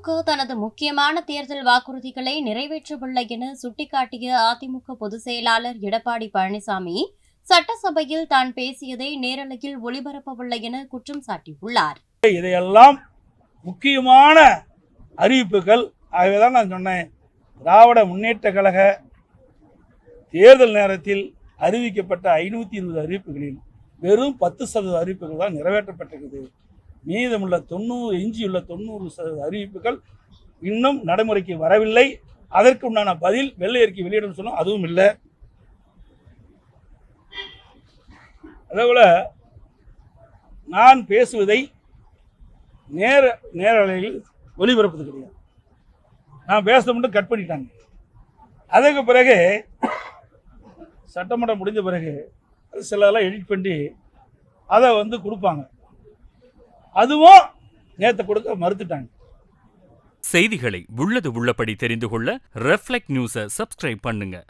திமுக தனது முக்கியமான தேர்தல் வாக்குறுதிகளை நிறைவேற்றவில்லை என சுட்டிக்காட்டிய அதிமுக பொதுச் செயலாளர் எடப்பாடி பழனிசாமி சட்டசபையில் தான் பேசியதை நேரலையில் ஒளிபரப்பவில்லை என குற்றம் சாட்டியுள்ளார். இதையெல்லாம் முக்கியமான அறிவிப்புகள். ஆகவேதான் நான் சொன்னேன், திராவிட முன்னேற்ற கழக தேர்தல் நேரத்தில் அறிவிக்கப்பட்ட 520 அறிவிப்புகளில் வெறும் 10% அறிவிப்புகள் தான் நிறைவேற்றப்பட்டிருக்கிறது. மீதமுள்ள 90% அறிவிப்புகள் இன்னும் நடைமுறைக்கு வரவில்லை. அதற்கு உண்டான பதில் வெள்ளை அறிக்கை வெளியிடும் சொன்னோம், அதுவும் இல்லை. அதேபோல நான் பேசுவதை நேரலையில் ஒளிபரப்பது கிடையாது. நான் பேச மட்டும் கட் பண்ணிட்டாங்க. அதுக்கு பிறகு சட்டமன்றம் முடிஞ்ச பிறகு சிலதெல்லாம் எடிட் பண்ணி அதை கொடுப்பாங்க. அதுவும் நேற்று கொடுக்க மறுத்துட்டாங்க. செய்திகளை உள்ளது உள்ளபடி தெரிந்து கொள்ள ரெஃப்ளெக்ட் நியூஸை சப்ஸ்கிரைப் பண்ணுங்க.